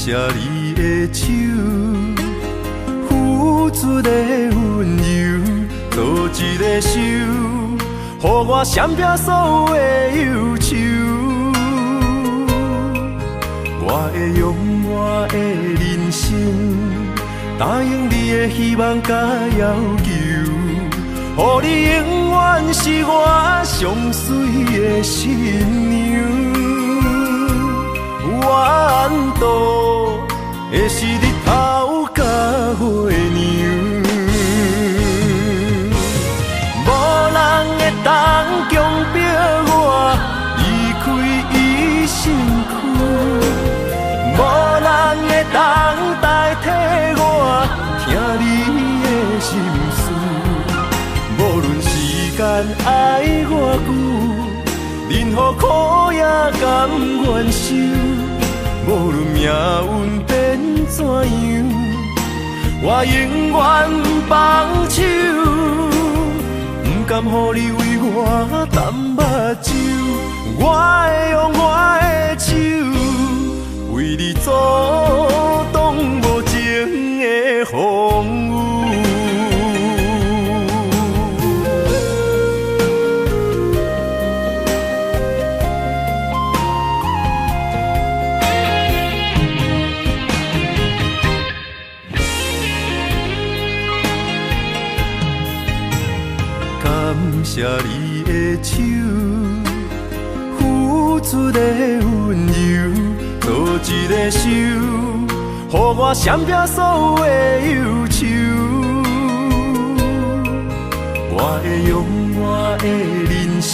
谢你的手，付出的温柔，做一个手，予我闪避所有的忧愁。我会用我的人生，答应你的希望甲要求，予你永远是我上水的新娘。缘途会是日头甲月亮，无人会当强迫我离开伊身躯，无人会当代替我听你的心事。无论时间爱偌久，任何苦也甘愿受。无论命运变怎样，我永远放手，不甘予你为我淡目睭。我会用我的手，为你阻挡无情的风雨。谢你的手，付出的温柔，做一个手，予我闪避所有的忧愁。我会用我的人生，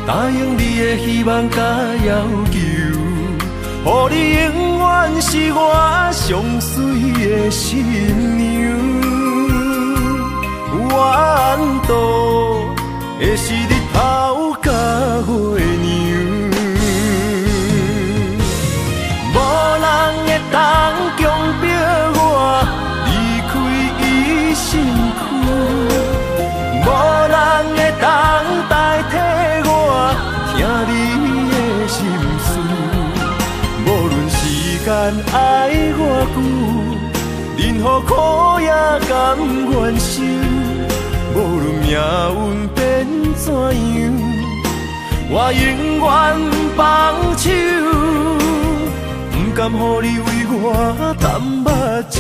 答应你的希望甲要求，予你永远是我上水的新娘。缘途会是日头甲月亮，无人会当强迫我离开伊身躯，无人会当代替我听你的心事。无论时间爱偌久，任何苦也甘愿受。无论命运变怎样，我永远放手，不甘予你为我淡目睭。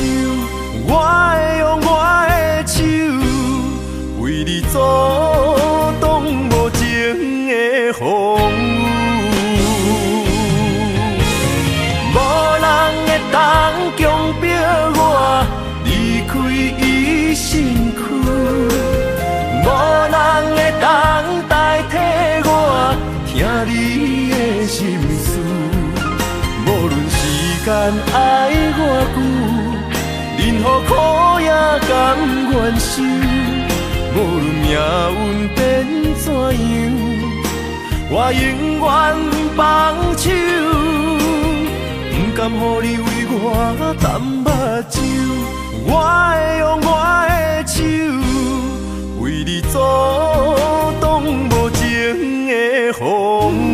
我会用我的手，为你阻挡无情的风雨。无人会当强迫我离开伊身躯，无人会当代替我听你的心事。无论时间爱偌久，任何苦也甘愿受。无论命运变怎样，我永远放手，不甘予你为我淡目睭。我会用我的手，为你阻挡无情的风雨。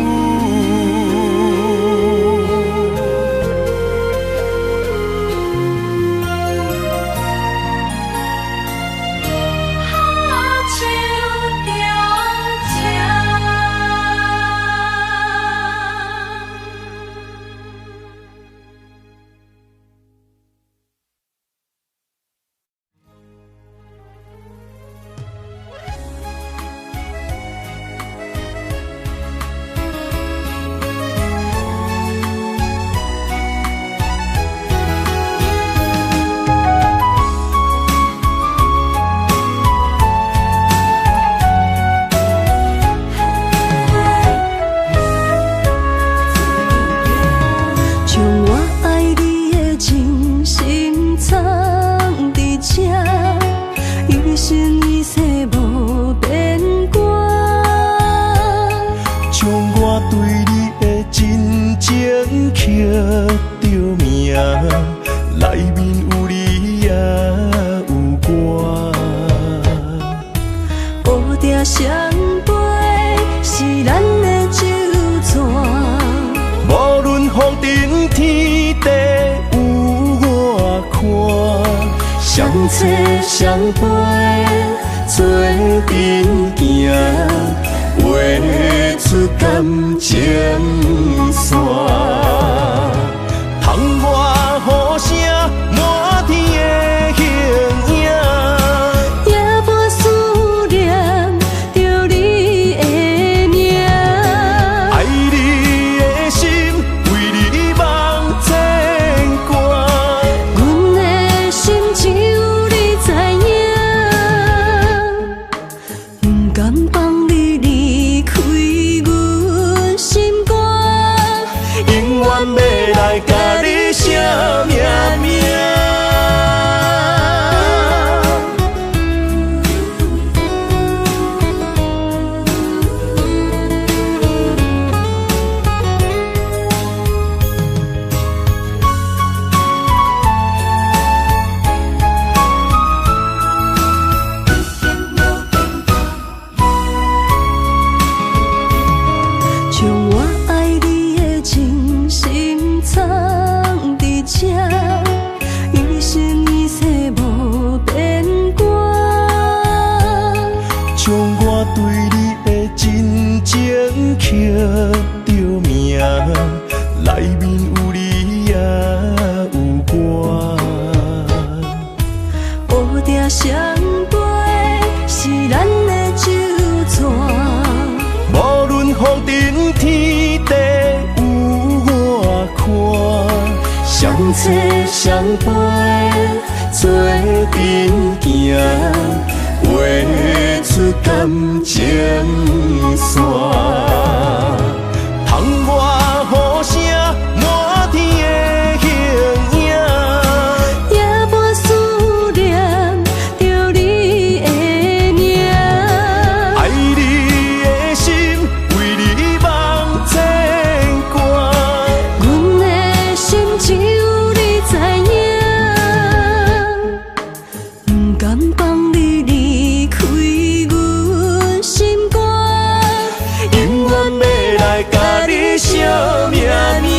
找相陪，做阵行，画出感情线。窗外雨声满天的形影，夜半思念着你的名。爱你的心为你梦牵挂，阮的心只有你知影，不甘放你离开阮心肝，永远要来甲你写命名。将我爱你的真心藏伫这，一生一世无变卦。将我对你的真情刻着名，内面有你也有我。乌蝶双飞是咱的酒泉。无论风尘天地有我看，相找相陪，做阵行，画出感情线。窗外雨声满天的形影，夜半思念着你的名。爱你的心为你梦牵挂，阮的心只有你知影，不甘放你离开阮心肝，永远要来甲你写命名。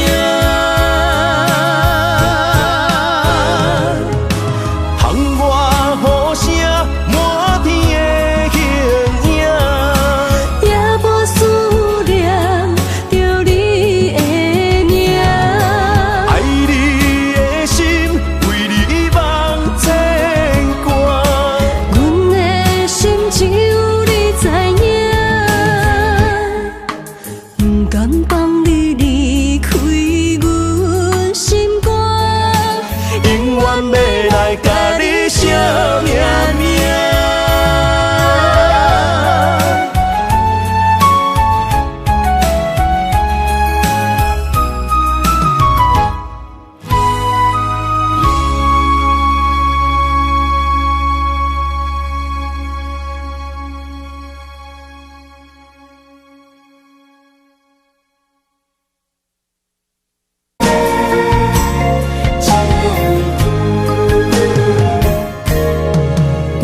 窗外雨声满天的形影，夜半思念着你的名。爱你的心为你梦牵挂，阮的心只有你知影，不甘放你离开阮心肝，永远要来甲你写命名。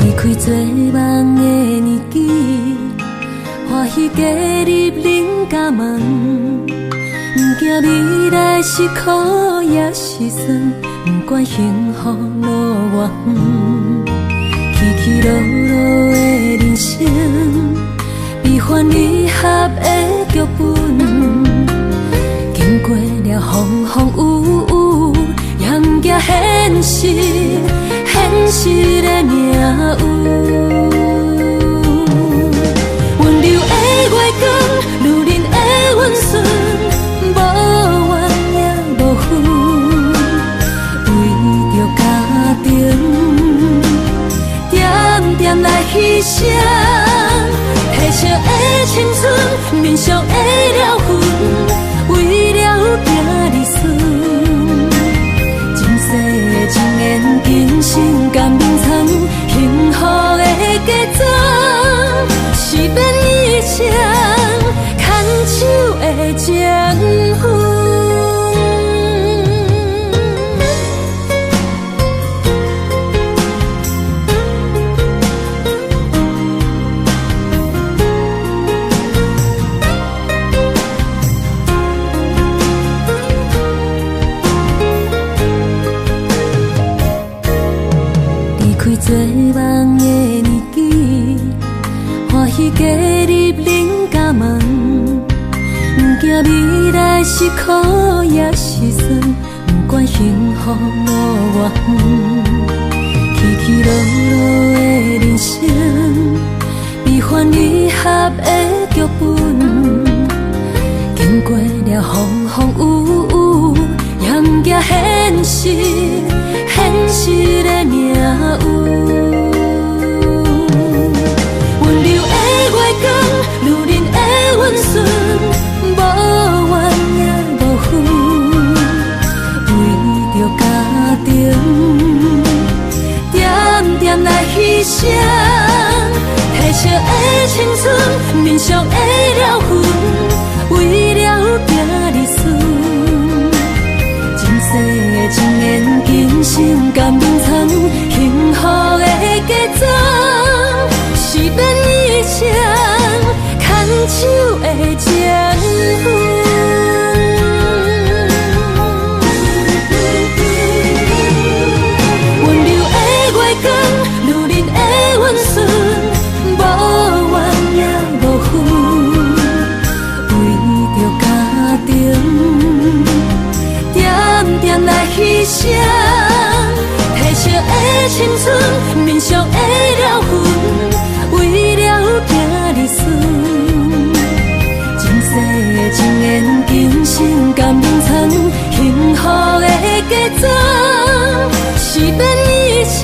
离开做梦的年纪，欢喜加入恁家门。不惊未来是苦也是酸，不管幸福路偌远，起起落落的人生，悲欢离合的剧本，经过了风风雨雨，也不惊现实，现实的命运。温柔的月光，如恁的温顺，无怨也无恨，为着家庭，点点来牺牲。褪色的青春，面上的了痕，为了行儿孙。前世情缘，今生甘眠藏，幸福的家庄，是变一场牵手的情分。做梦的年纪，欢喜加入恁家门，不惊未来是苦也是酸，不管幸福路偌远，起起落落的人生，悲欢离合的剧本，经过了风风雨雨，也不惊现实，现实的命运。温柔的月光，如恁的温顺，无怨也无恨，为着家庭，点点来牺牲。褪色的青春，面上的了痕，为了行日顺。前世的情缘，今生甘眠藏，幸福的嫁妆，是变以前牵手的情分。温柔的月光，如恁的温顺，无怨也无恨，为着家庭，点点来牺牲。褪色的青春，面上的了痕，为了行日顺。前世的情缘，今生甘眠藏，幸福的嫁妆，是变以前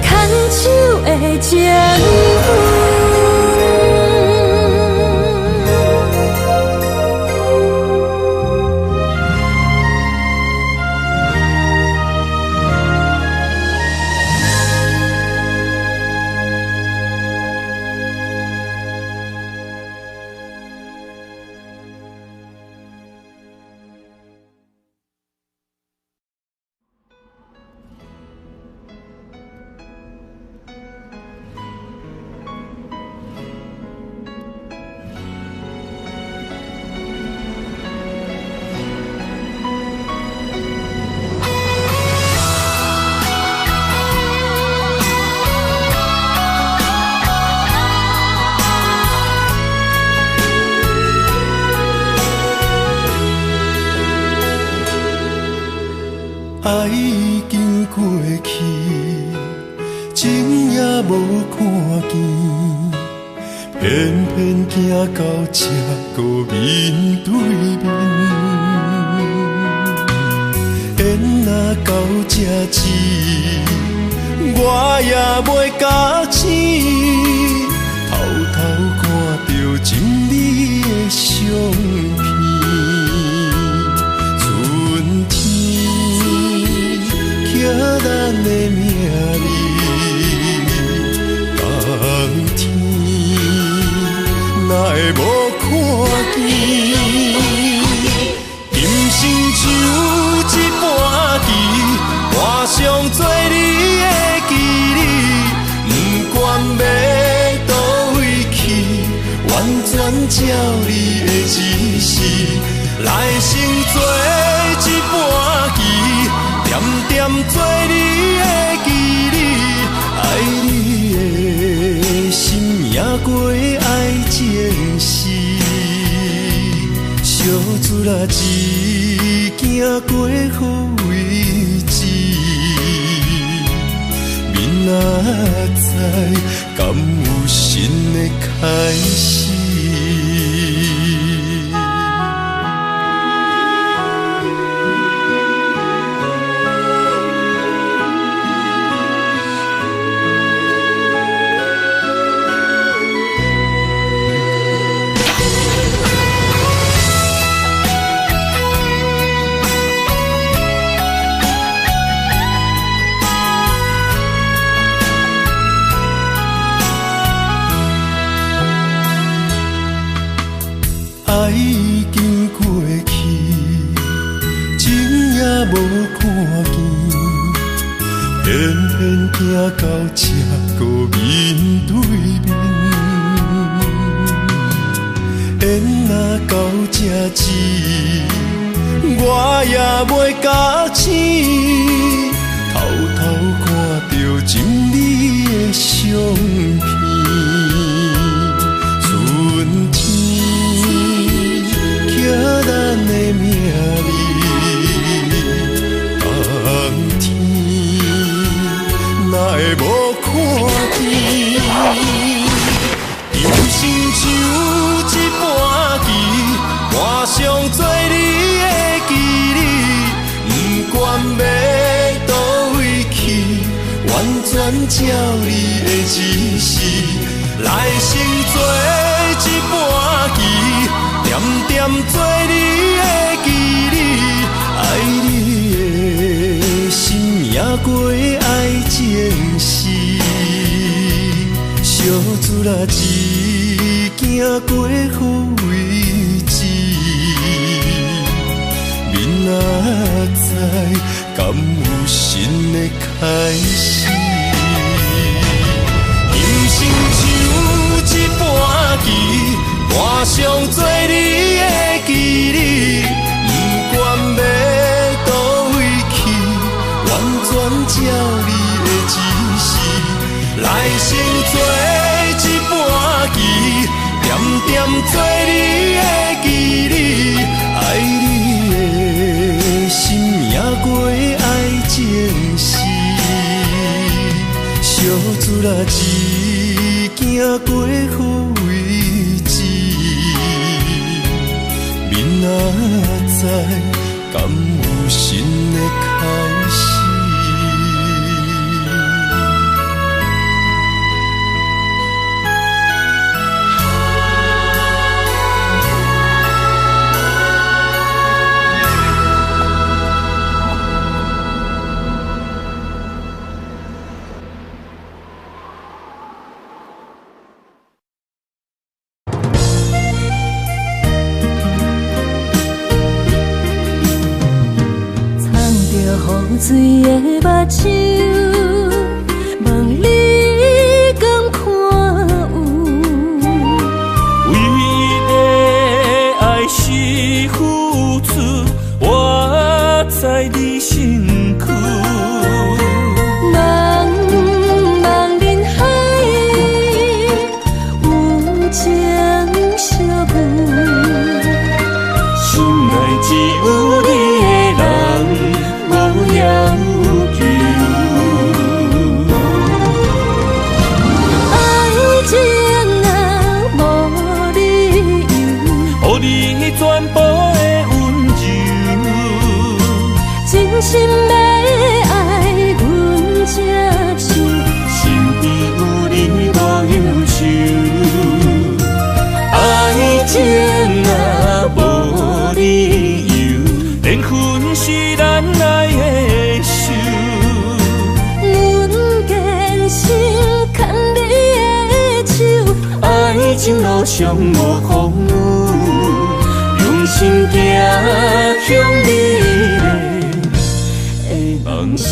牵手的情分。爱已经过去，情也无看见，偏偏行到这个面对面。缘若到这止，我也袂假醒，偷偷看到情理的相片。咱的命里，当天哪会无看见？今生只有一半棋，换上做你的记忆，不管要倒位去，完全照你的指示，来生做一半棋。点点做你的记忆，爱你的心也过爱情诗，小船啊一行过好位置，明仔载敢有新的开始？爱已经过去，情也无看见，偏偏行到这个面对面。缘若到这止，我也袂假醒，偷偷看到浸你的相片，春天寄咱的名字，冬天哪会无看见？人生像一盘棋，换上做你的记忆，不管要倒位去，完全照你的指示，来生做一盘棋，点点做你的记忆，爱你的心也过爱情诗，小船啊一行过好位置，明仔载敢有新的开始？人生像一盘棋，换上做你的记忆，不管要倒位去，完全照你的指示，来生做一盘棋，点点做你的记忆，爱你的心也过爱情诗，小船啊一行过好位置，明仔载敢有新的开始？水的目睭，望你敢看有？为了爱是付出，我在你身躯。茫茫人海，有情相伴，心内只有你的人。要求爱情啊，无理由，予你全部的温柔，真心要爱阮才想，身边有你无忧愁。爱情啊，无理由，缘分是咱爱的。爱情路上无风雨，用心行向美丽的梦想。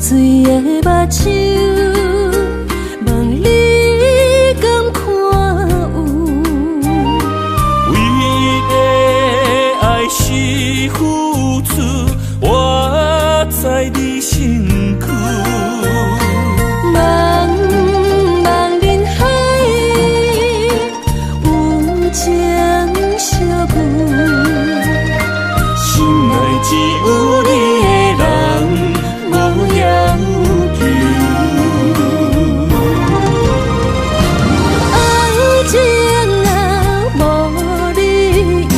雨水的目睭，望你敢看有？为了爱是付出，我在你身躯。茫茫人海，有情相伴，心内只有你的人。无要求，爱情啊，无理由，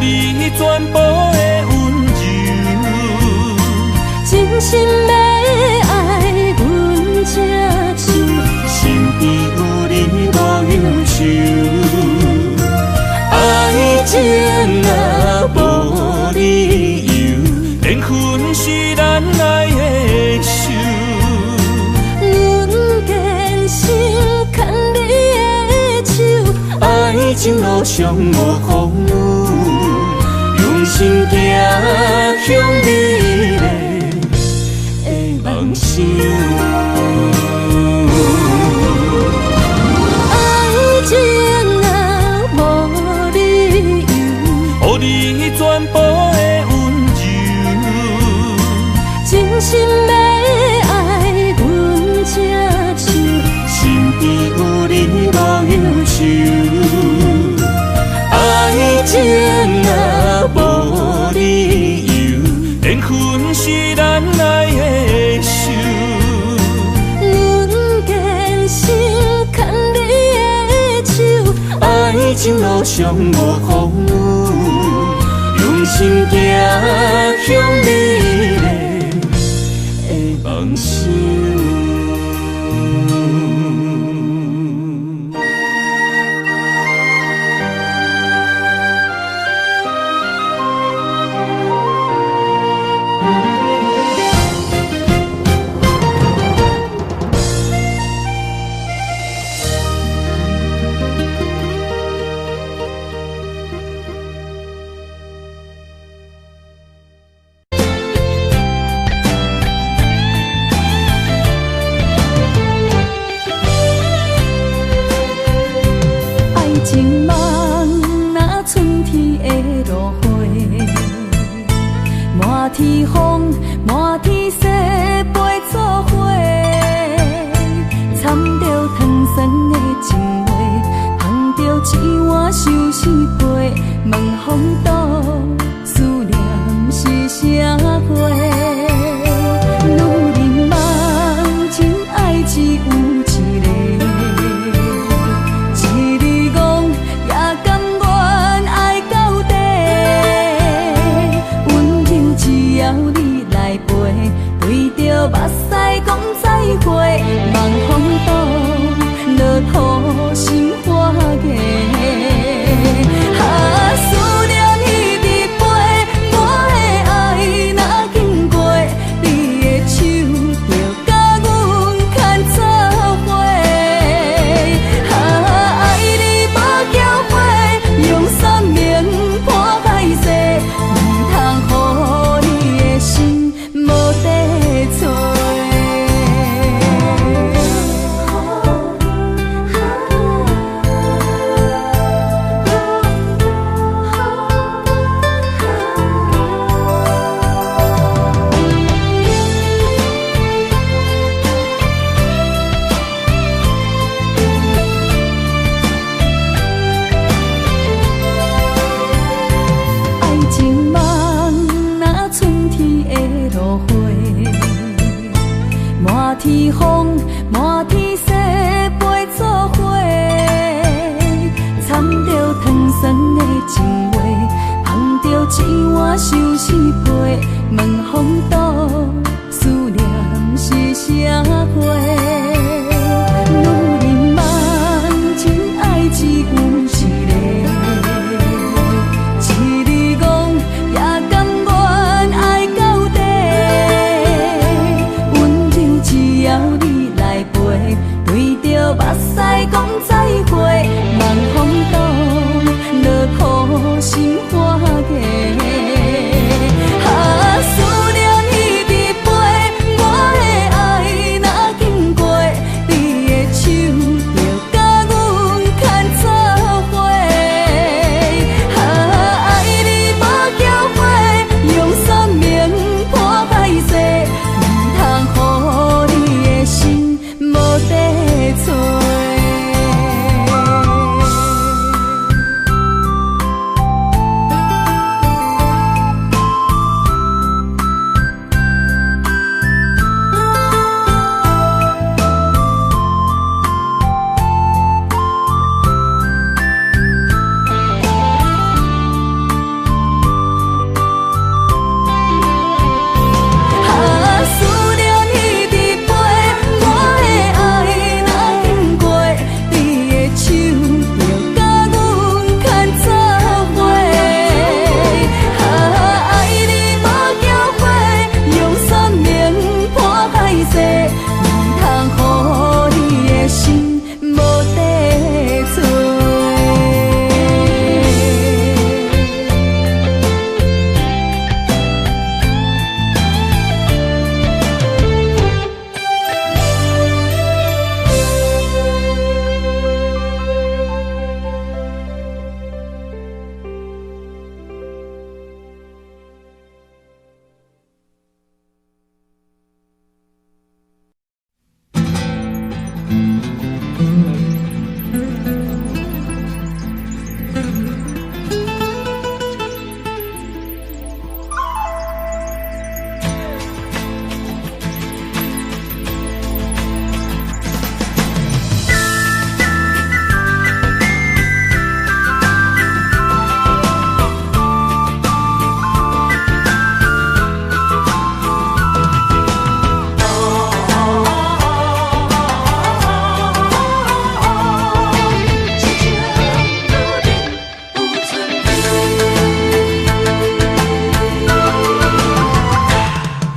予你全部的温柔，真心要爱阮才想，身边有你无忧愁。爱情啊，无理由，缘分是咱爱的手，阮坚心牵你的手，爱情路上无风雨。心行向美丽的梦想。爱情啊，无理由，予你全部的温柔，真心要爱阮才手，身边有你无忧愁。爱情啊，无理由，缘分是咱爱的手。阮坚信牵你的手，爱情路上无风雨，用心行向美丽的梦想。情梦若春天的落花，满天风，满天雪，陪作伙，掺着糖酸的情话，捧着一碗相思杯，问风度思念是啥货？女人梦真爱只有一个。目屎讲再会，望风度落土心花嫁。思念彼日飞，我的爱若经过，你的手就甲阮牵做伙。爱你无骄傲，用三明破海誓，唔通予你的心无地找。满天风，满天雪，陪作伙，掺着糖酸的情话，捧着一碗相思杯，问风度思念是啥货？女人梦真爱只有一个，一日讲也甘愿爱到底。只要你来陪，对着目屎讲再会，望风度落土心花嫁。思念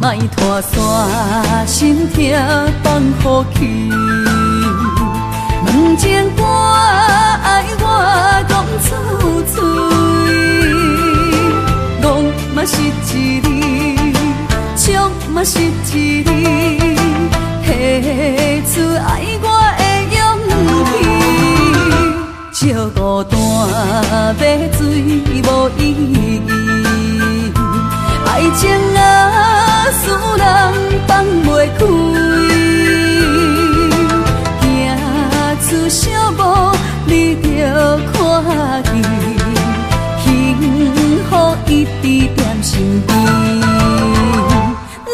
莫拖山心痛放乎去，问情歌爱我讲出嘴，戆嘛是一字，唱嘛是一字，提出爱我的勇气，照孤单要水无意义，爱情啊，使人放袂开，行出小步，你着看见，幸福一直踮身边。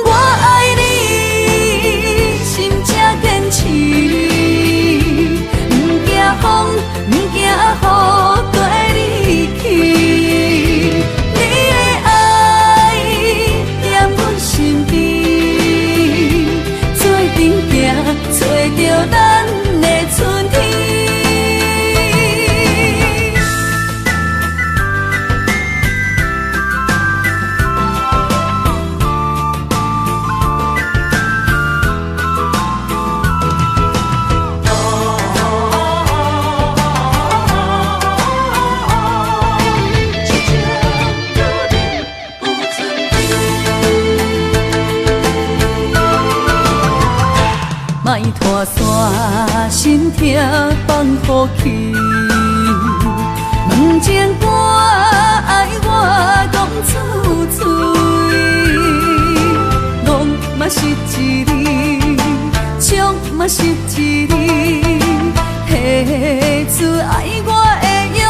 我爱你，心正坚持，不惊风，不惊雨，跟你去。找着咱的春天。莫拖山心痛放乎去，问情歌爱我讲出嘴，戆嘛是一字，唱嘛是一字，提出爱我的勇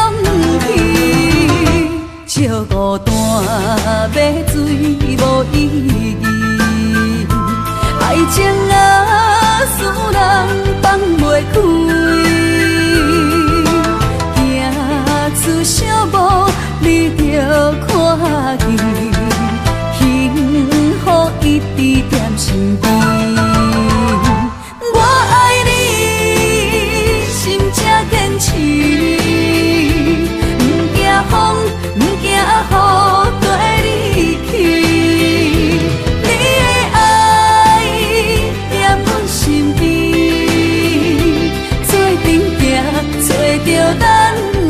气，照孤单要水无意义，爱情啊，使人放袂开，行出小步，你着看见，幸福一直踮身边。我爱你，心正坚持，不惊风，不惊雨，跟你去。找着咱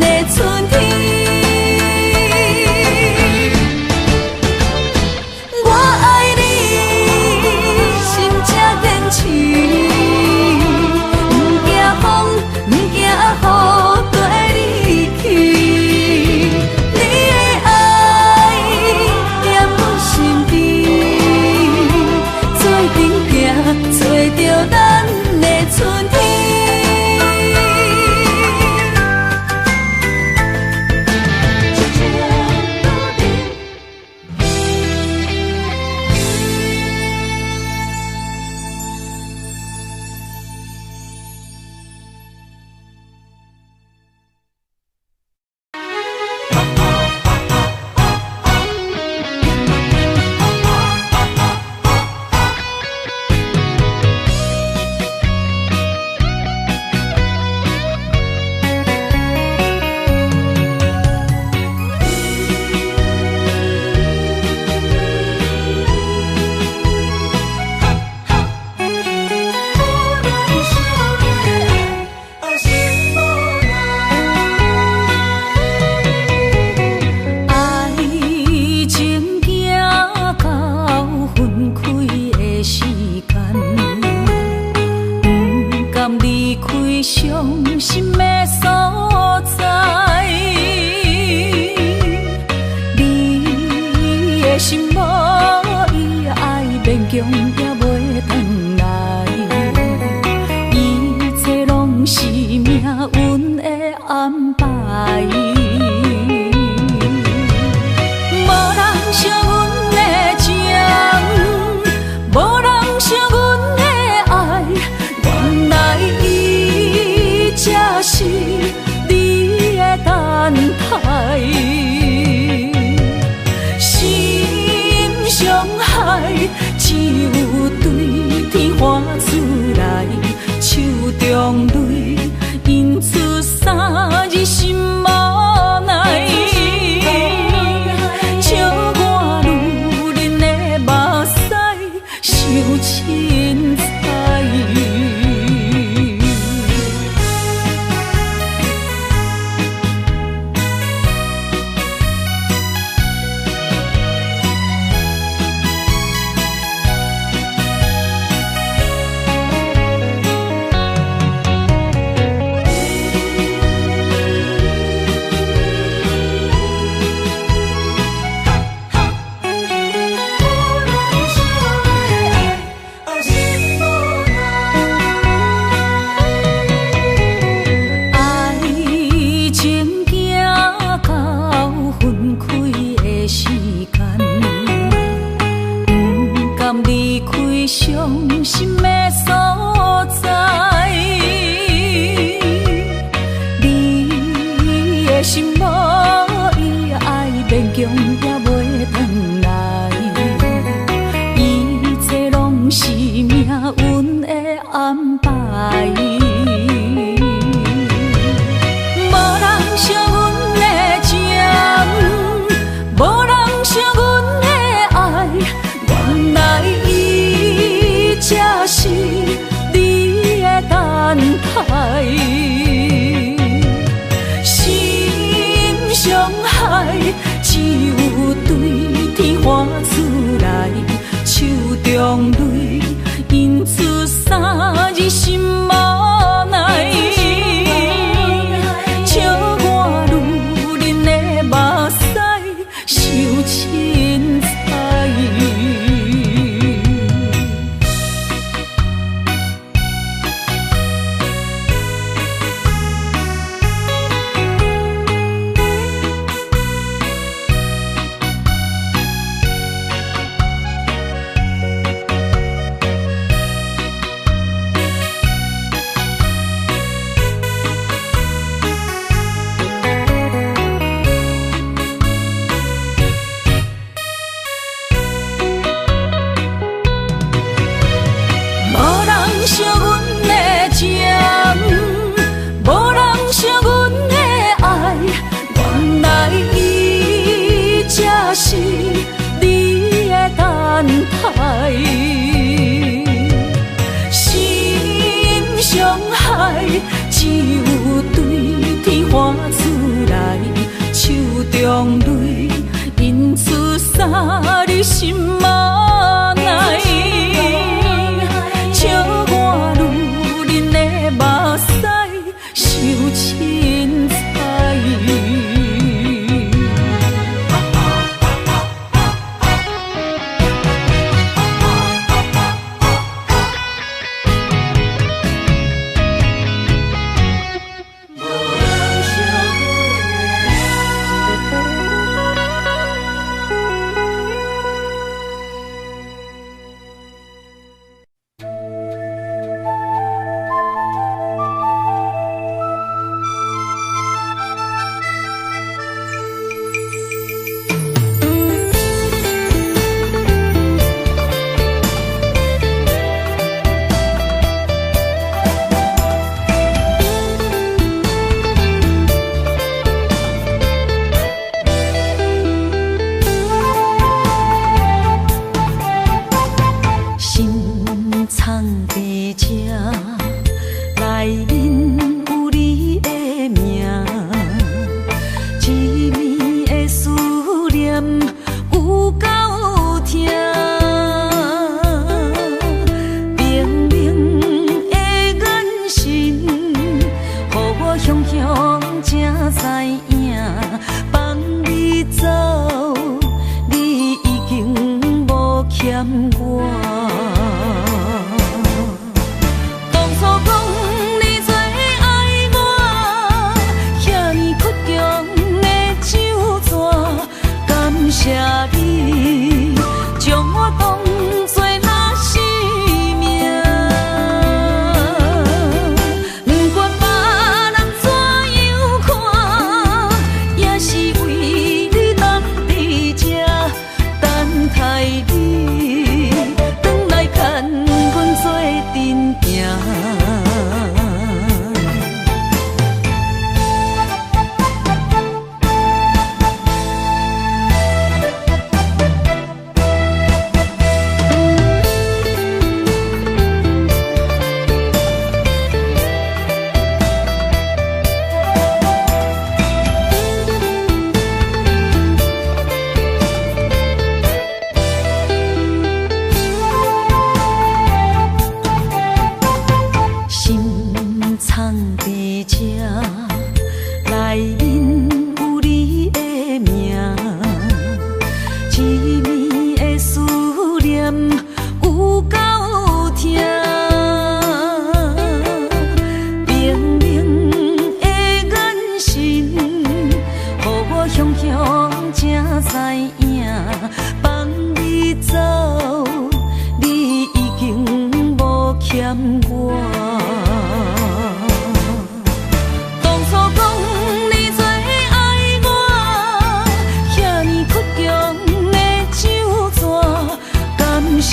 的春天，我爱你，心正坚持，不惊风，不惊雨，跟你去。你的爱踮阮身边，做阵行，找着咱的春天。心的所在。你的心无伊爱勉强也袂转来，一切拢是命运的安排。无人惜阮的情，无人惜阮的爱，原来伊才是你的等待。心伤害，只有对天喊出来，手中泪印出三字心无奈。笑我女人的目屎受凊彩。惜阮的情，无人惜阮的爱，原来伊才是你的等待。心伤害，只有对天喊出来，手中泪印出三字心无奈。笑我女人的目屎受凊彩。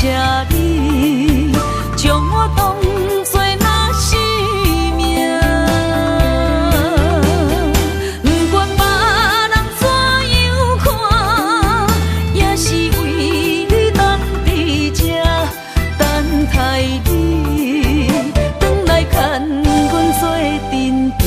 谢你，将我当作那生命。不管别人怎样看，也是为你当伫这等待你，转来牵阮做阵行。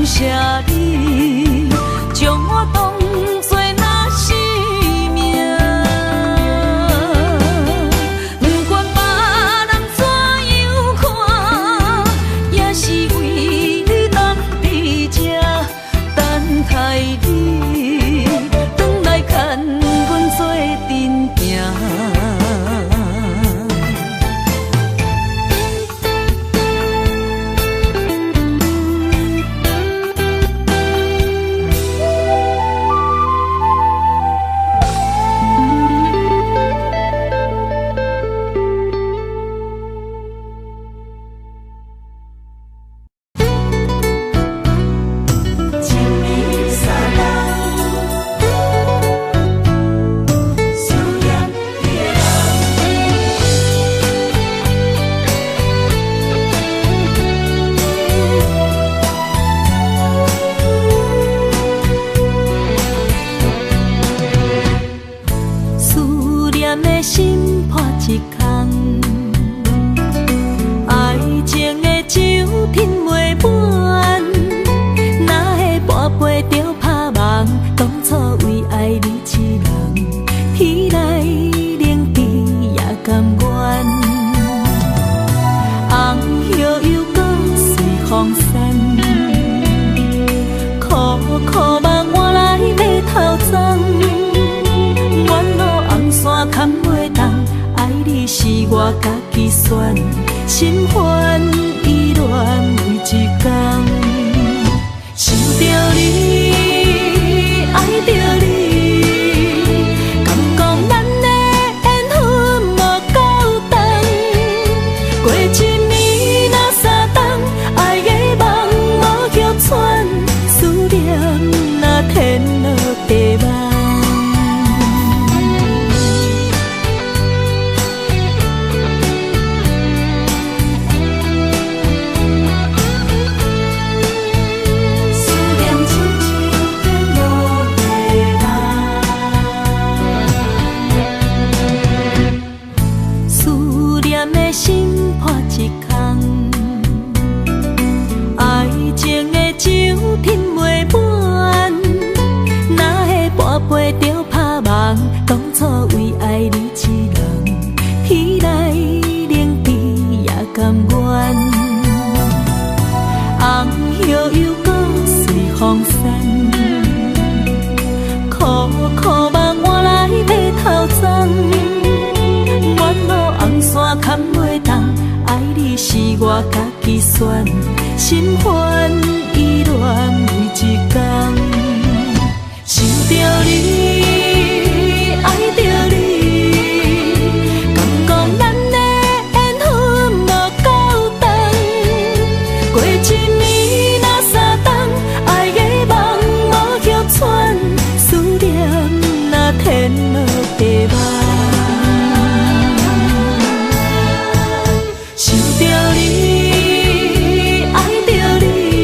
谢你，将我当作那生命。不管别人怎样看，也是为你当伫这等待你，转来牵阮做阵行。我家己选，心烦意乱为一天，想着你，爱着你，敢讲咱的缘分无够长，过一暝若三冬，爱的梦无叫喘，思念若天落地网。当初为爱你一人，彼来冷滴也甘愿。红叶又搁随风散，苦苦梦换来马头鬃。远路红线牵袂动，爱你是我家己选，心烦意乱为一天，想着你，爱着你，敢讲咱的缘分无够长，过一暝若三冬，爱的梦无叫喘，思念若天落地网，想着你，爱着你。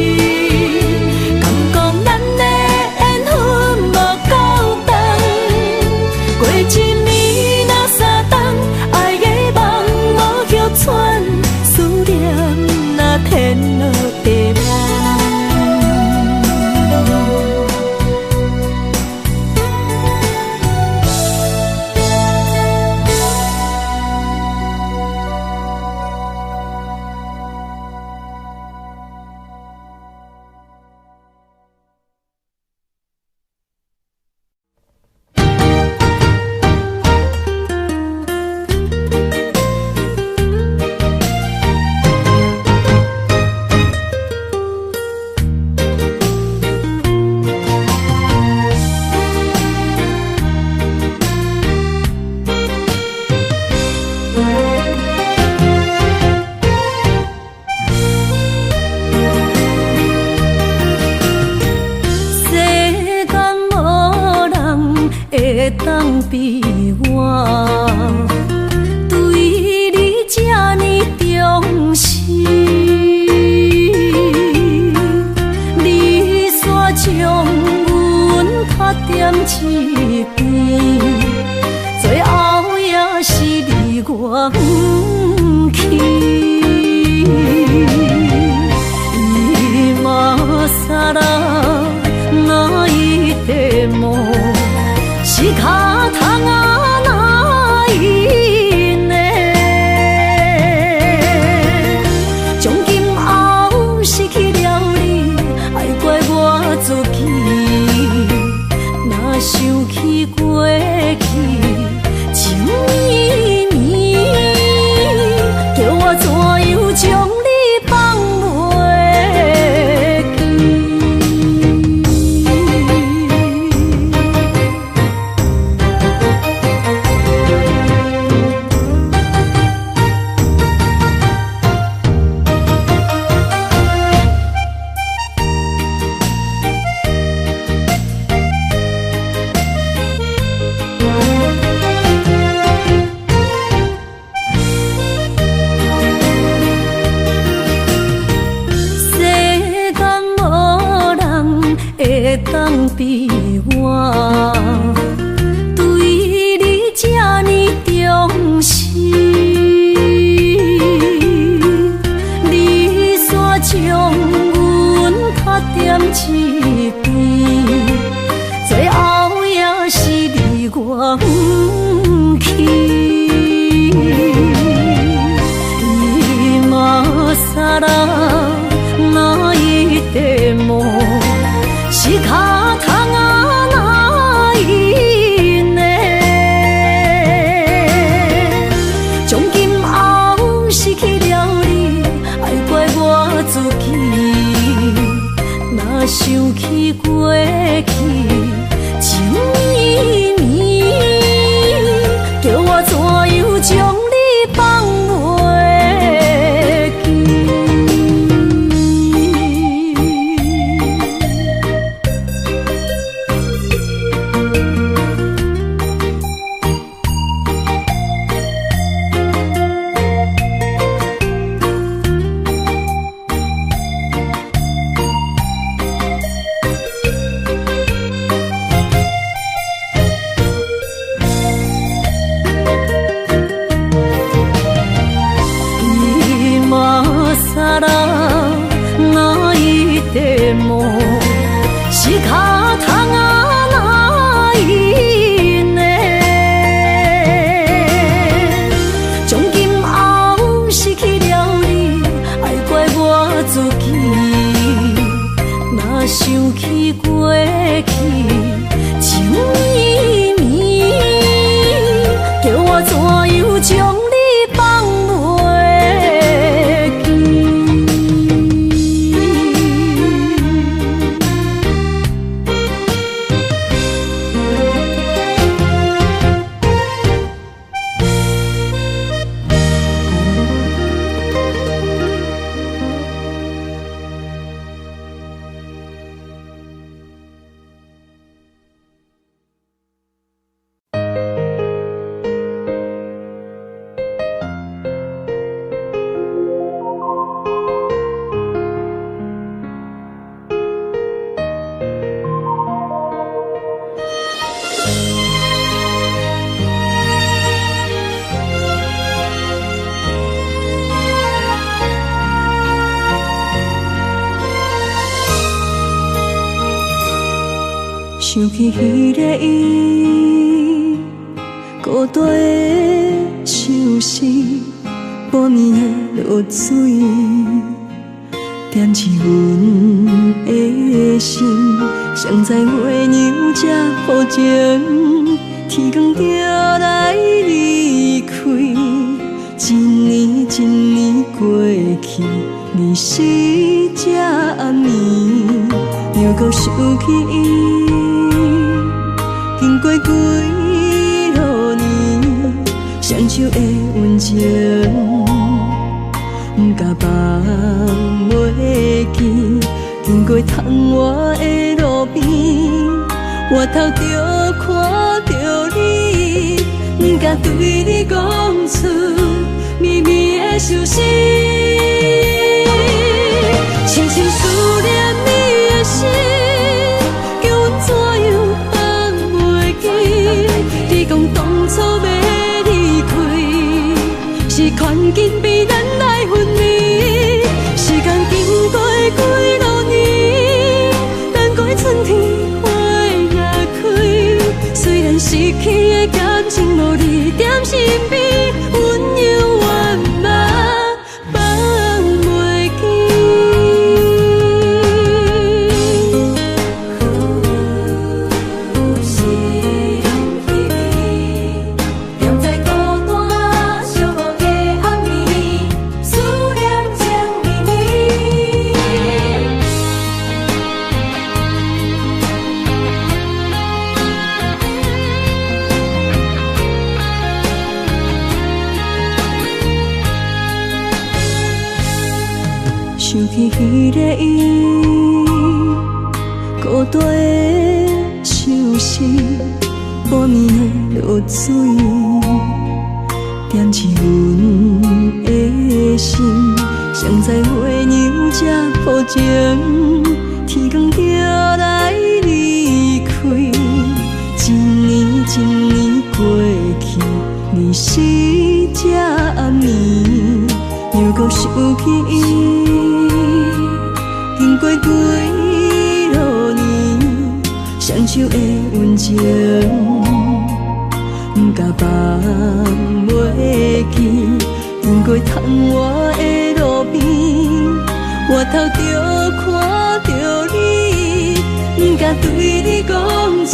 比我对你这呢重视，你煞将阮拍点一边，最后也是你我不去。今さら泣いても仕方がないね。从今后失去了你，爱怪我自己。若想起过去情绵绵，叫我怎样将你放袂？想起过去情绵绵，叫我怎样将你放袂记？想起彼个伊，孤单的相思，半暝的落水，点起阮的心。谁知月娘这无情，天光就来离开。一年一年过去，日时这暗暝，又搁想起伊。经过几落年，双手的温情，不敢放袂记。经过窗外的路边，我头就看到你，不敢对你讲出秘密的心事，深深思念你的心，叫阮怎样？你讲当初要离开，是劝紧比咱来分离。时间经过几落年，等过春天花也开。虽然失去的感情无你踮身边，温柔万嘛放袂记。想起彼个伊，孤单的相思，半暝的落水，点起阮的心。谁知月娘这无情，天光就来离有去伊，经过几落年，双手的温情，不甲放袂记。经过窗外的路边，我头就看着你，不敢对你讲出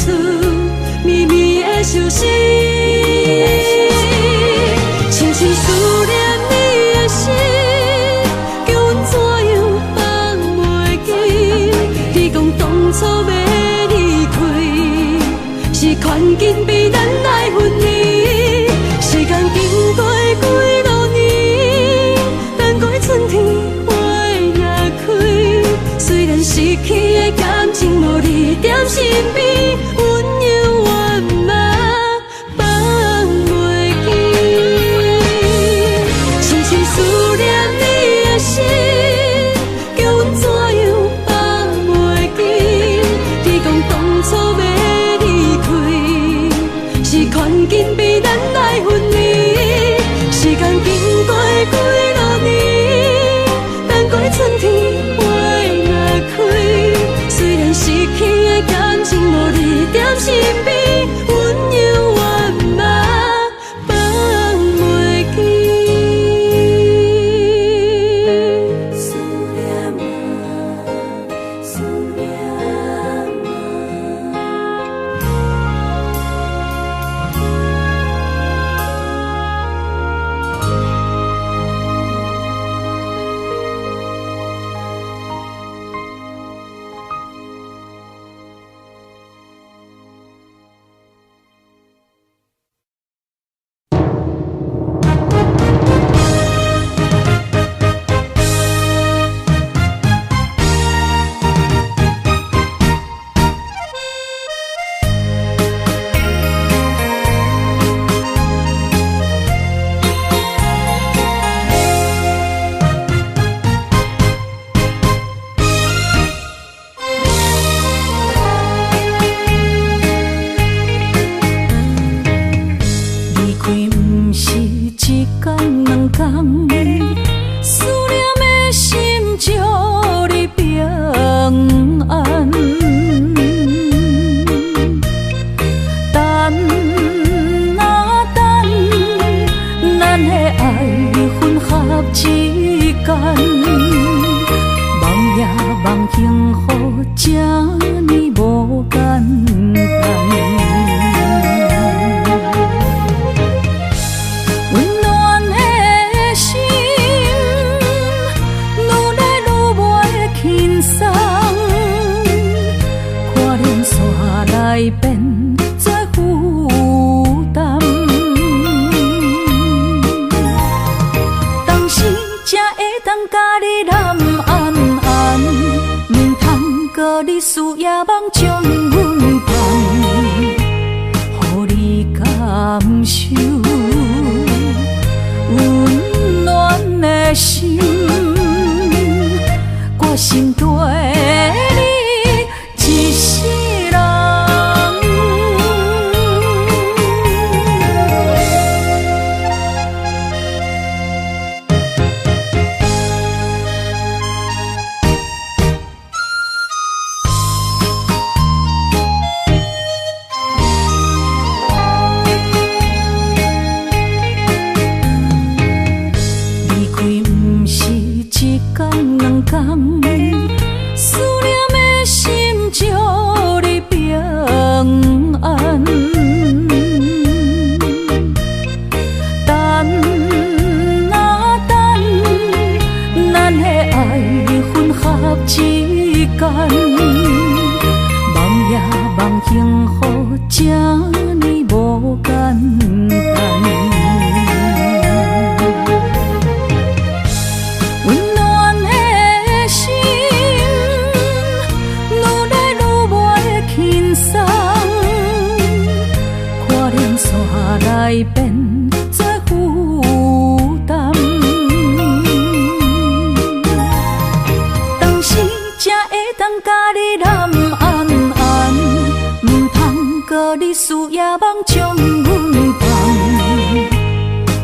秘密的消息。深深思念你的心，叫阮怎样放袂记？你讲当初要离开，是权紧被咱来分离。时间经过几落年，等过春天花也开。虽然失去的感情无你在身边，温柔圆满放袂记。深深思念你的心，叫阮怎样放袂记？你讲当初要离开，是权紧被咱来分离。时间经过几落年，等过春天花也开。虽然失去的感情无你在身边，温柔圆满放袂记。思念我，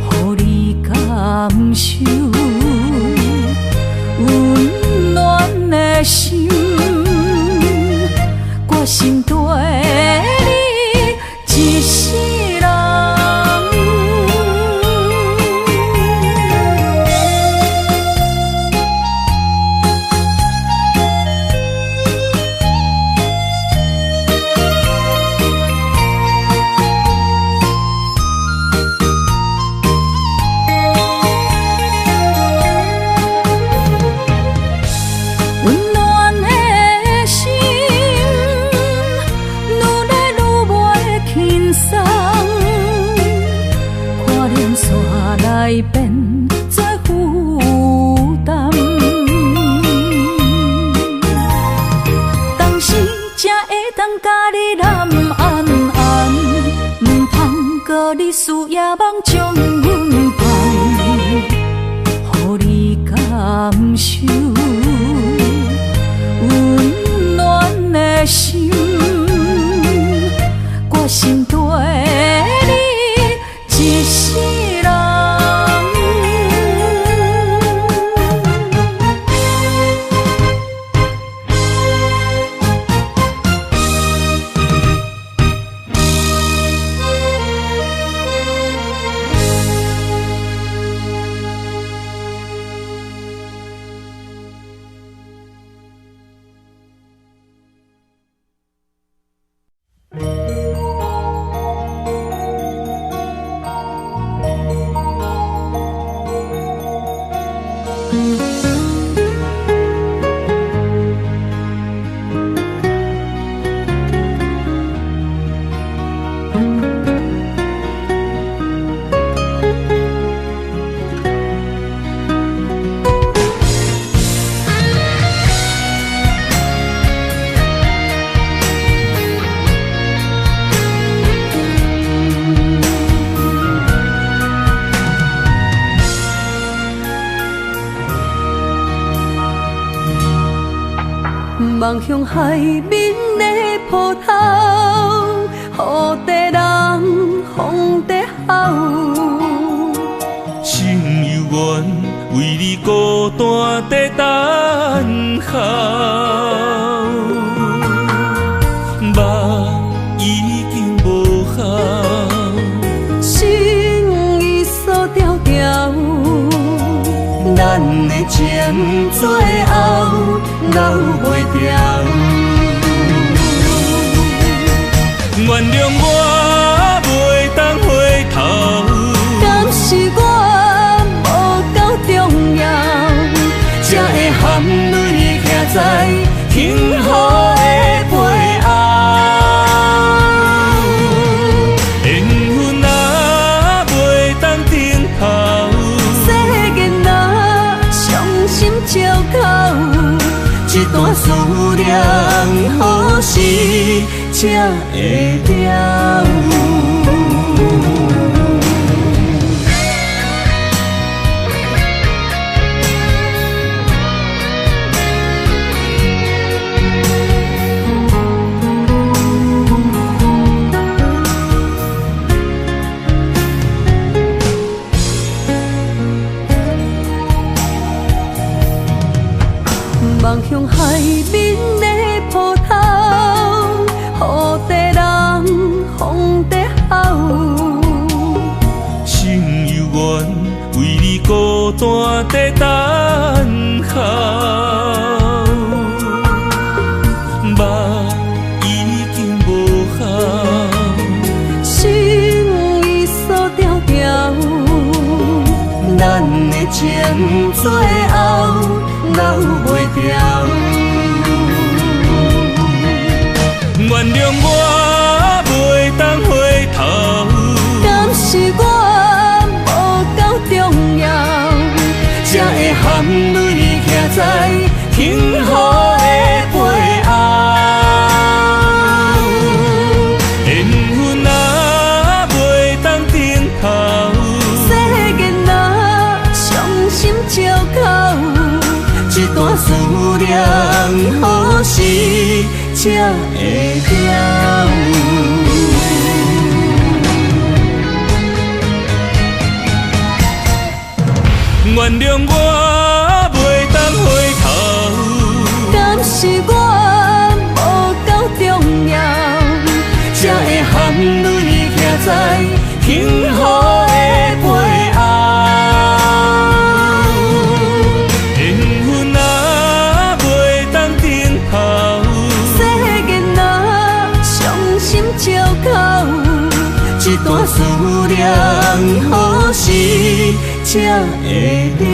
思念感受。想，我心底你一世人。来变作负担，当时才会当甲你揽安安，唔通搁你思夜梦将阮放，予你感受温暖的心，我心底你一世人。望向海面的波涛，雨地人，风地吼。心犹原为你孤单在等候，目已经无效，心已锁条条，咱的情最后留袂掉。原谅我袂当回头，敢是我无够重要，才会含泪徛在幸福的背后。缘分若袂当停靠，世间若伤心借口，一段思念何时才会了？望向海面的波涛，雨地人，风地吼。心犹原为你孤单在等候，目已经无效，心已锁条条，咱的情最后留袂掉。原谅我袂当回头，敢是我无够重要，才会含泪徛在幸福的背后。缘分若袂当停靠，世间若伤心借口，一段思念何时才会了？原谅我袂当回头，敢幸福的背后，缘分啊袂当等候，世间啊伤心借口，一段思念何时才会了？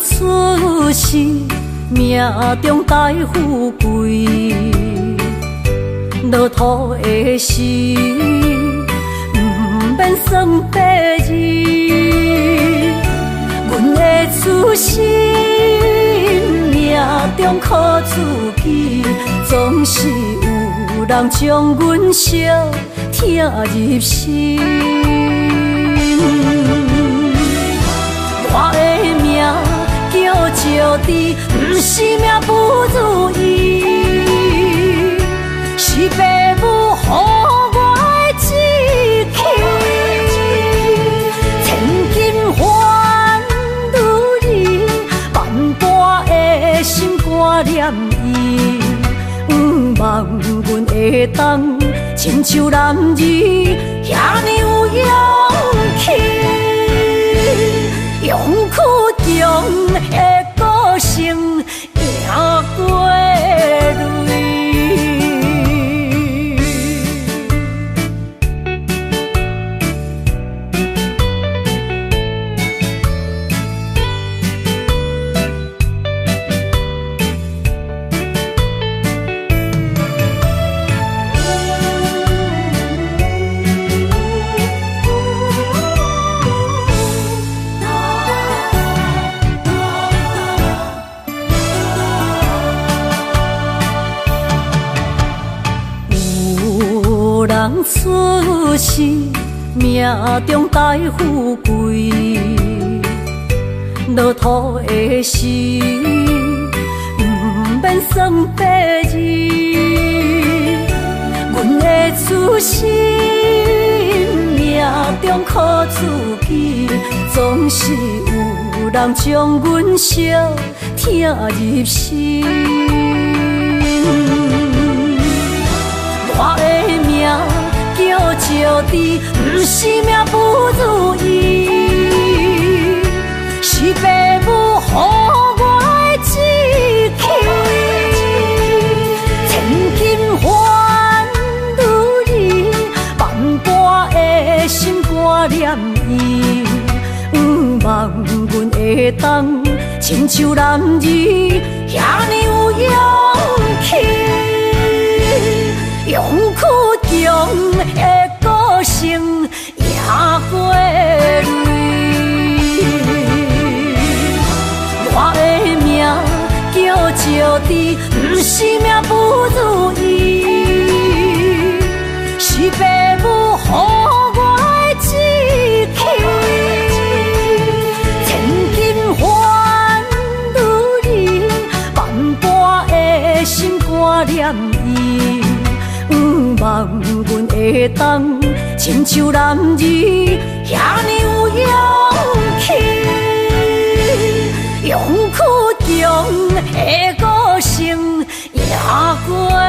出世命中带富贵，落土的时，不免算白字。阮的出身命中靠自己，总是有人将阮惜疼入心。我的命叫石地，不是命不如意，是父母予我的志气。千金换如意，万般的心肝念伊，望阮会当亲像男儿遐尼有勇气。勇苦中的个性赢过泪。出世命中带富贵，落土的时，不免算白字。阮的出身命中靠自己，总是有人将阮惜疼入心。我的命叫石地，不是命不如意，是父母予我的志气。千金换如意，万般的心肝念伊，望阮会当亲像男儿遐尼有勇气。勇苦中的个性赢过泪。我的命叫石地，不是命不如意，是父母予我的志气。千金换如意，万般的心肝念伊。望阮会当亲像男儿遐尼有勇气，勇苦中的个性赢过泪。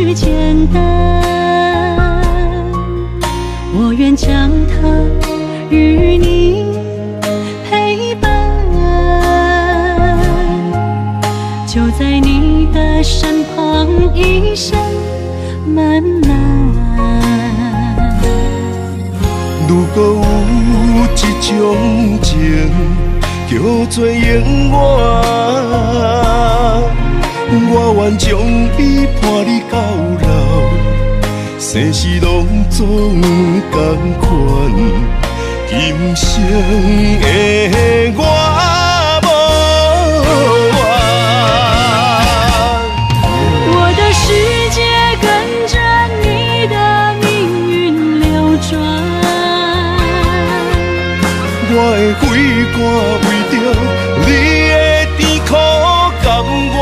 具简单，我愿将它与你陪伴，就在你的身旁一生慢慢。如果有一种情叫做永远，我愿将伊伴你到老，生死拢总同款。今生的我无怨，我的世界跟着你的命运流转，我的血汗为着你的甜苦甘愿。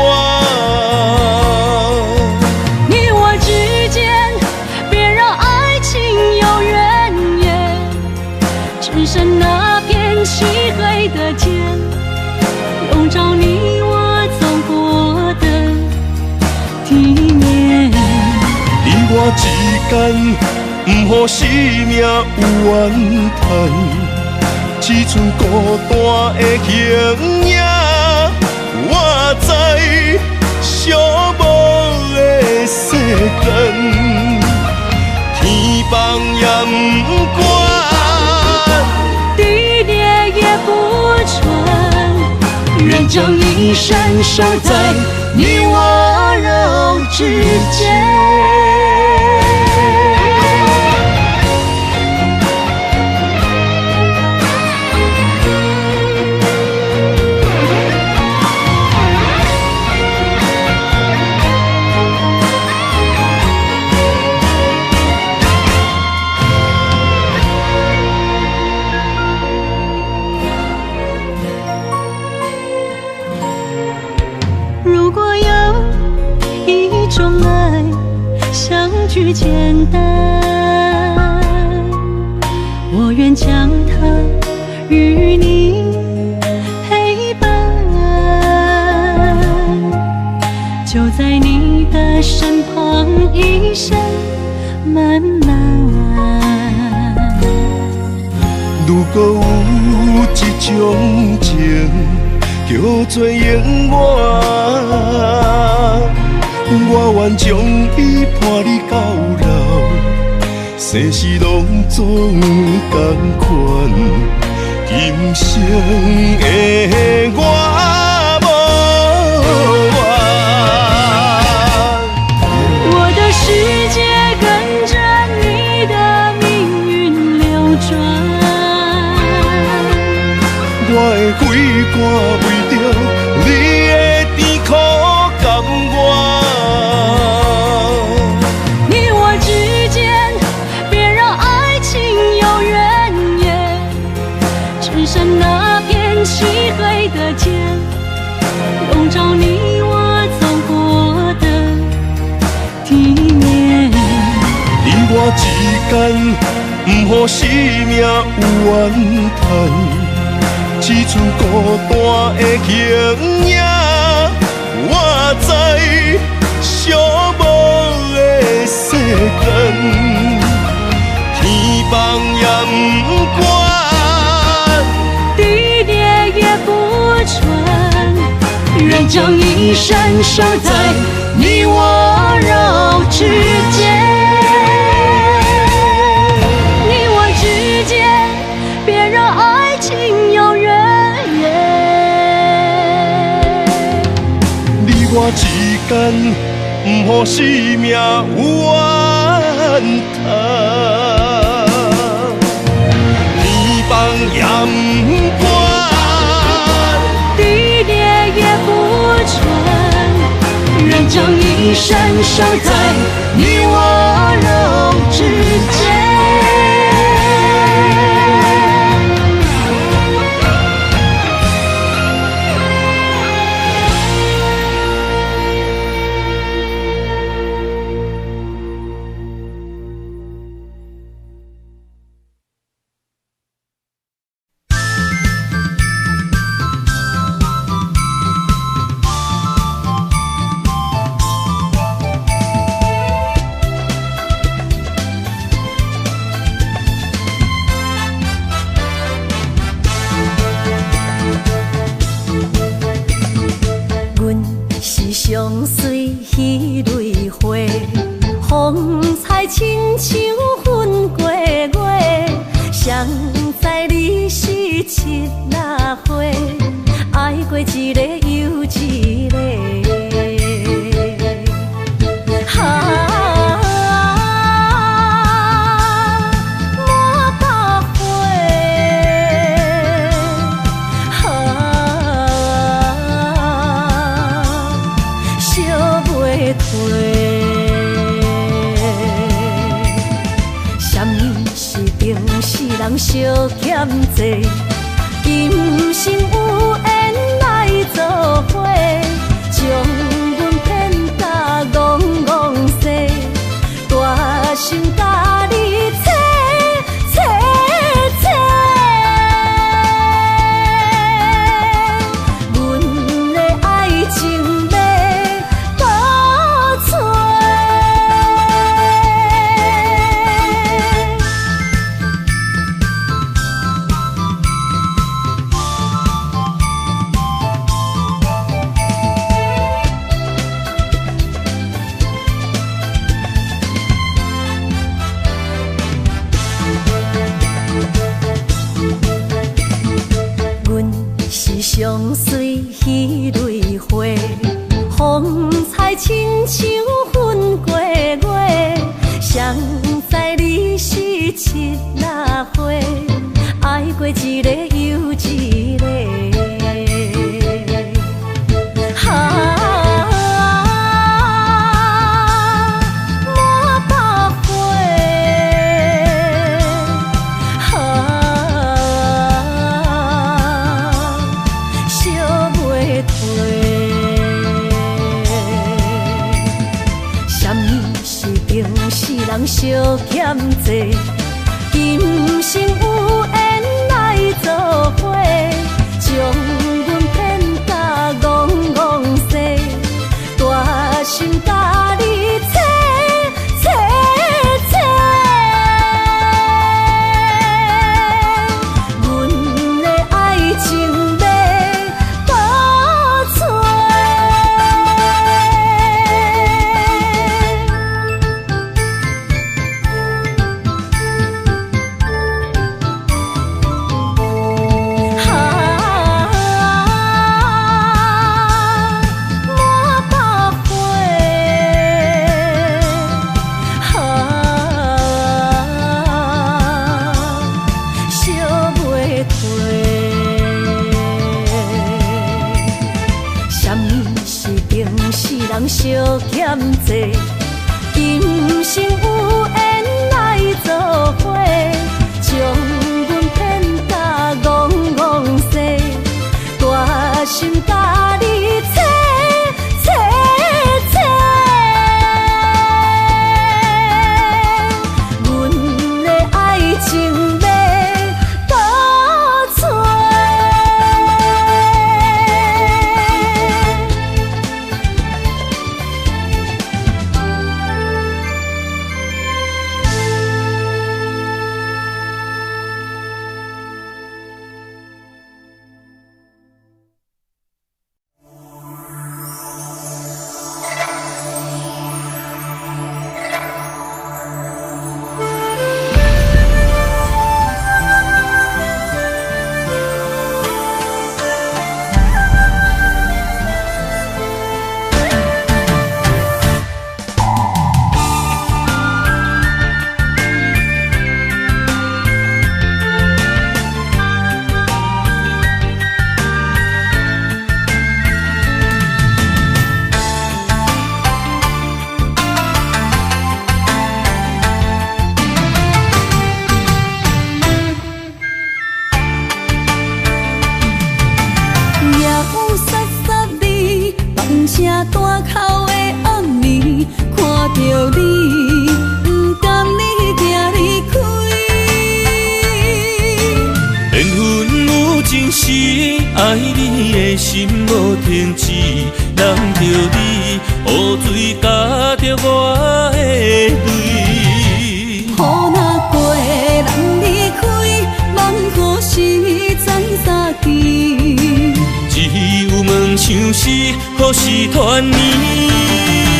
你我之间别让爱情有怨言，只剩那片漆黑的天，笼罩你我走过的地面。你我之间，不予生命有怨叹，只剩孤单的形影。我知寂寞的世间，天崩也不管，地裂也不穿，愿将一生守在你我肉之间。如果有一种爱相聚简单，我愿将它与你陪伴，就在你的身旁一生慢慢。如果有一种情叫做永远，我愿将伊伴你到老，生死拢总同款。今生的我无怨，我的世界跟着你的命运流转，我的血汗为着你的甜苦甘愿。你我之间别让爱情有怨言，只剩那片漆黑的天，笼罩你我走过的地面。你我之间，不予生命有怨叹，只剩孤单的形影。我知寂寞的世间，天崩也不管，地裂也不穿，愿将一生守在你我肉之间。你我之间别让爱情有怨言，你我之间，不予生命有怨叹，天崩也不管，地裂也不穿，愿将一生守在你我肉之间。彼蕊花，风采亲像云过月，谁知你是七若花，爱过一个又一个。人相欠债，今生有缘来作伙，将阮骗甲戆戆西，大心甲你切切切，阮的爱情要倒找。相随彼蕊花，风采亲像云过月，谁知你是七若花，爱过一个又一个。人相欠债，今生有缘来作伙，将阮骗甲戆戆西，大心甲你切切切，阮的爱情要倒找。人相欠债，今生有缘来作伙，将阮骗甲戆戆西，大心甲你切切切，阮的爱情要倒找。声大口的暗暝，看着你，不甘你行离开。缘分有情时，爱你的心无停止，人着你，雨水加着我的泪。雨若过，人离开，望雨时再相见。只有问像是何时团圆？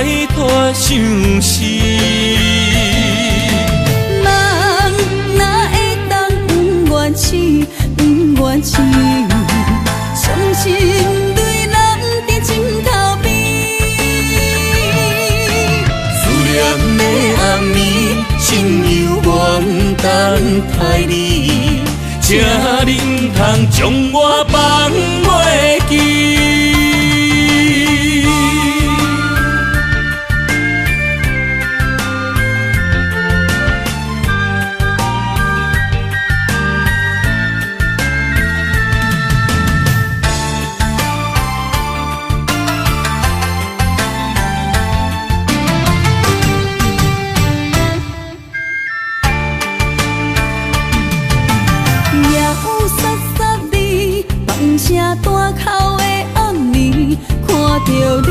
解脱相思。梦哪会当不愿醒，不愿醒，伤心对人伫枕头边。思念的暗暝，心犹原等待你，才能通将我放袂记。声大口的暗暝，看着你，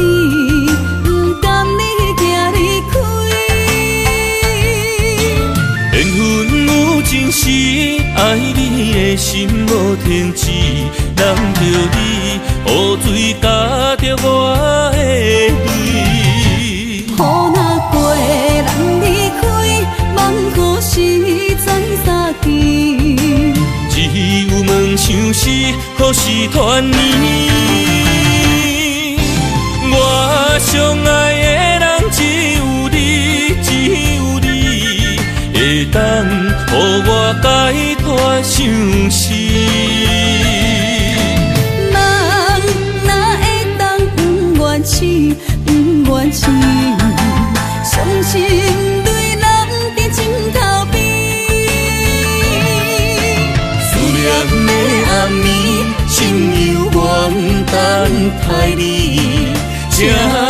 不甘你行离开。缘分有真实，爱你的心无停止，揽着你，雨水加着我的泪。雨若过，人离开，梦雨时怎相见？只有梦想是，可是团圆。我相爱的人只有你，只有你，会当予我解脱相思。梦哪会当不愿醒，不愿醒，伤心对人伫枕头边。的暗暝，心犹原等待你，才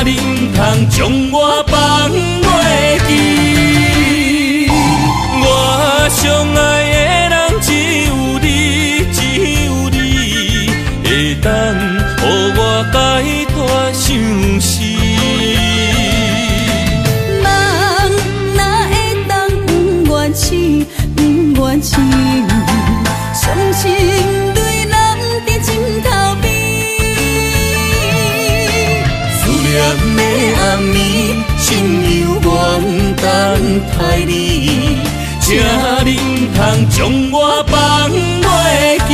能通将我放袂记。我相爱的人只有你，只有你，会当予我解脱相思。梦哪会当不愿醒，不愿醒，伤心对人伫枕头边。思念的暗暝，心犹原等待你，才能通将我放袂记。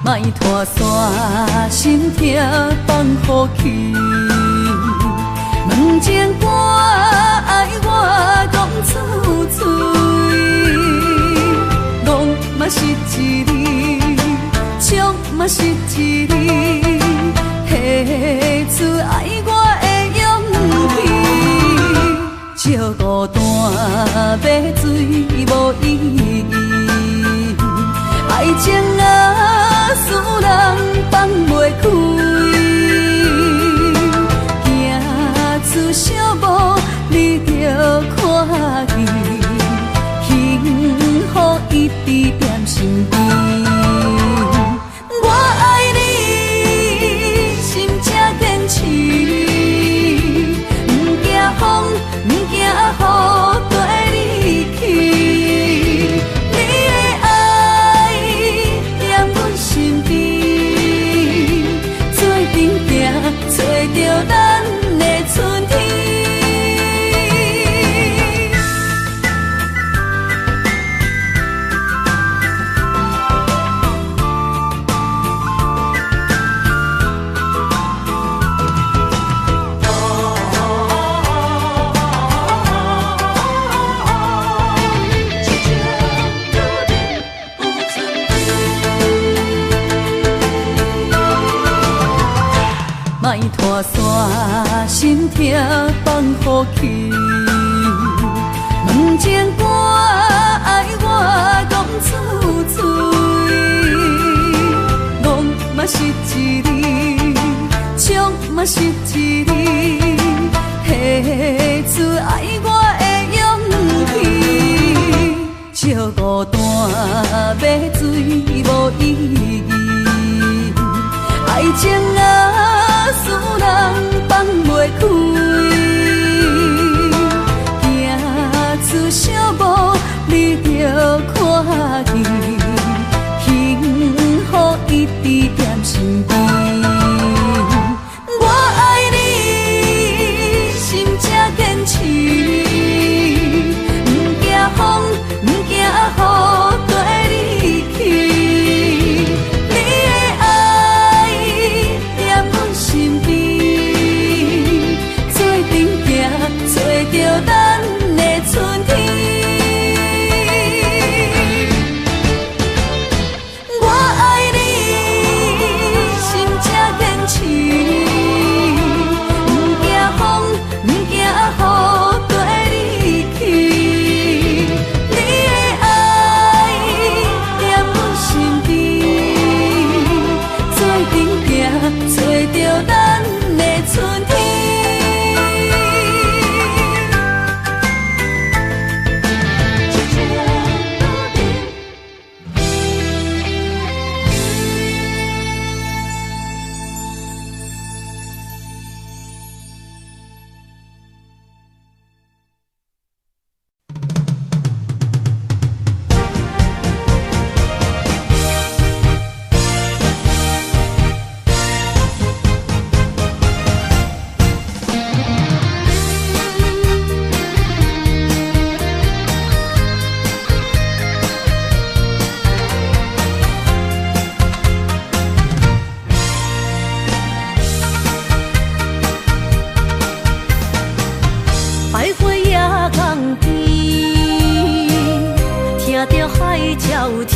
莫拖山，心痛放予去。问情歌爱我讲出嘴，戆嘛是一字，唱嘛是一字，提出爱我的勇气。照孤单要水无意义，爱情啊，使人放袂开，行出小步，你着看见，幸福一直踮身边。我爱你，心正坚持，不惊风，不惊雨跟你去。你的爱踮阮身边，做阵行，找着咱的春天。破山心痛放予去，问情歌爱我讲出嘴，戆嘛是一字，唱嘛是一字，下出爱我的勇气，笑孤单要水无意义，爱情啊，使人放袂开，行出小步，你着看见，幸福一直踮身边。我爱你，心才坚持，不惊风，不惊雨，跟你去。你的爱在阮身边，做阵行，找着咱的春天。我爱你，心才坚持，不惊风，不惊雨，跟你去。你的爱在阮身边，做阵行，找着咱的春天。百花夜空边，听着海鸟啼，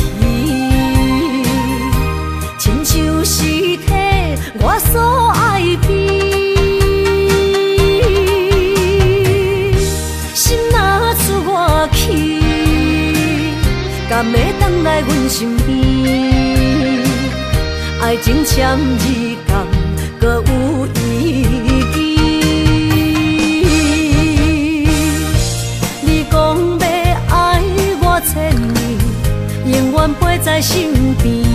亲像是体我所爱边。心若出我去，敢会当来阮身边？爱情签字间，搁有意义。千年，永远陪在身边。